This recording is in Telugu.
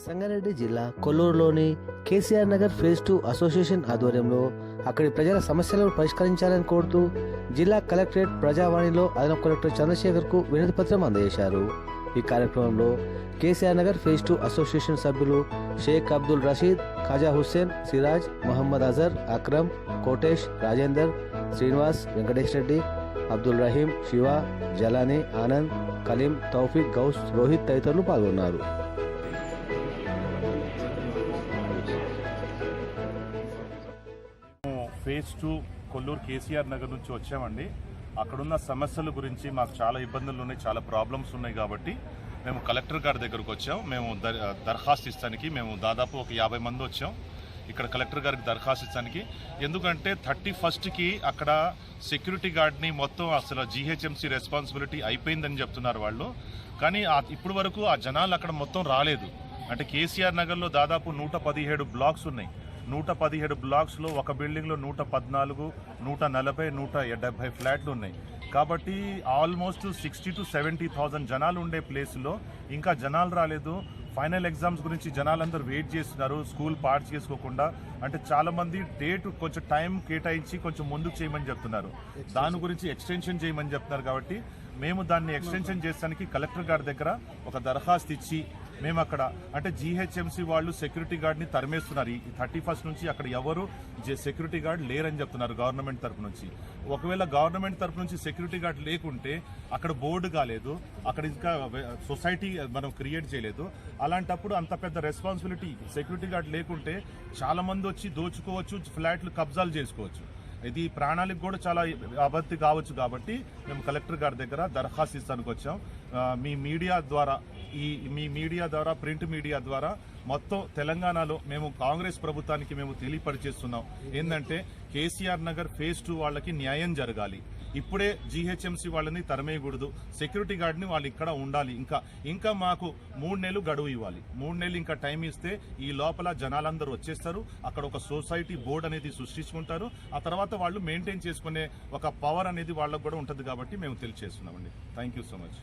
సంగారెడ్డి జిల్లా కొల్లూరులోని కేసీఆర్ నగర్ ఫేజ్ 2 అసోసియేషన్ ఆధ్వర్యంలో అక్కడి ప్రజల సమస్యలను పరిష్కరించాలని కోరుతూ జిల్లా కలెక్టరేట్ ప్రజావాణిలో అదనపు కలెక్టర్ చంద్రశేఖర్ కు వినతి పత్రం అందజేశారు. ఈ కార్యక్రమంలో కేసీఆర్ నగర్ ఫేజ్ 2 అసోసియేషన్ సభ్యులు షేక్ అబ్దుల్ రషీద్, ఖాజా హుస్సేన్, సిరాజ్, మహమ్మద్ అజర్, అక్రమ్, కోటేష్, రాజేందర్, శ్రీనివాస్, వెంకటేష్ రెడ్డి, అబ్దుల్ రహీం, శివ, జలానీ, ఆనంద్, కలీం, తౌఫీక్, గౌస్, రోహిత్ తదితరులు పాల్గొన్నారు. ఫేజ్ 2 కొల్లూరు కేసీఆర్ నగర్ నుంచి వచ్చామండి. అక్కడున్న సమస్యల గురించి మాకు చాలా ఇబ్బందులు ఉన్నాయి, చాలా ప్రాబ్లమ్స్ ఉన్నాయి. కాబట్టి మేము కలెక్టర్ గారి దగ్గరకు వచ్చాం. మేము దరఖాస్తు ఇస్తానికి మేము దాదాపు ఒక 50 మంది వచ్చాం ఇక్కడ కలెక్టర్ గారికి దరఖాస్తు ఇస్తానికి. ఎందుకంటే 31కి అక్కడ సెక్యూరిటీ గార్డ్ని మొత్తం అసలు జీహెచ్ఎంసీ రెస్పాన్సిబిలిటీ అయిపోయిందని చెప్తున్నారు వాళ్ళు. కానీ ఇప్పుడు వరకు ఆ జనాలు అక్కడ మొత్తం రాలేదు. అంటే కేసీఆర్ నగర్లో దాదాపు 117 బ్లాక్స్ ఉన్నాయి. 117 బ్లాక్స్లో ఒక బిల్డింగ్లో 114, 140, 170 ఫ్లాట్లు ఉన్నాయి. కాబట్టి ఆల్మోస్ట్ 60,000 to 70,000 జనాలు ఉండే ప్లేస్లో ఇంకా జనాలు రాలేదు. ఫైనల్ ఎగ్జామ్స్ గురించి జనాలందరూ వెయిట్ చేస్తున్నారు, స్కూల్ పార్ట్ చేసుకోకుండా. అంటే చాలామంది డేట్ కొంచెం టైం కేటాయించి కొంచెం ముందుకు చేయమని చెప్తున్నారు, దాని గురించి ఎక్స్టెన్షన్ చేయమని చెప్తున్నారు. కాబట్టి మేము దాన్ని ఎక్స్టెన్షన్ చేసానికి కలెక్టర్ గారి దగ్గర ఒక దరఖాస్తు ఇచ్చి మేము అక్కడ అంటే జీహెచ్ఎంసీ వాళ్ళు సెక్యూరిటీ గార్డ్ని తరిమేస్తున్నారు. ఈ 31st నుంచి అక్కడ ఎవరు సెక్యూరిటీ గార్డ్ లేరని చెప్తున్నారు గవర్నమెంట్ తరపు నుంచి. ఒకవేళ గవర్నమెంట్ తరపు నుంచి సెక్యూరిటీ గార్డ్ లేకుంటే అక్కడ బోర్డు కాలేదు, అక్కడ ఇంకా సొసైటీ మనం క్రియేట్ చేయలేదు. అలాంటప్పుడు అంత పెద్ద రెస్పాన్సిబిలిటీ సెక్యూరిటీ గార్డ్ లేకుంటే చాలా మంది వచ్చి దోచుకోవచ్చు, ఫ్లాట్లు కబ్జాలు చేసుకోవచ్చు. ఇది ప్రాణాలకు కూడా చాలా అభద్తి కావచ్చు. కాబట్టి మేము కలెక్టర్ గారి దగ్గర దరఖాస్తు ఇస్తానికి వచ్చాం. మీ మీడియా ద్వారా ప్రింట్ మీడియా ద్వారా మొత్తం తెలంగాణలో మేము కాంగ్రెస్ ప్రభుత్వానికి మేము తెలియపరిచేస్తున్నాం ఏంటంటే కేసీఆర్ నగర్ ఫేజ్ 2 వాళ్ళకి న్యాయం జరగాలి. ఇప్పుడే జీహెచ్ఎంసీ వాళ్ళని తరమేయకూడదు, సెక్యూరిటీ గార్డ్ని వాళ్ళు ఇక్కడ ఉండాలి. ఇంకా మాకు 3 నెలలు గడువు ఇవ్వాలి. 3 నెలలు ఇంకా టైం ఇస్తే ఈ లోపల జనాలందరూ వచ్చేస్తారు. అక్కడ ఒక సొసైటీ బోర్డు అనేది సృష్టించుకుంటారు. ఆ తర్వాత వాళ్ళు మెయింటైన్ చేసుకునే ఒక పవర్ అనేది వాళ్ళకు కూడా ఉంటుంది. కాబట్టి మేము తెలియజేస్తున్నామండి. Thank you so much.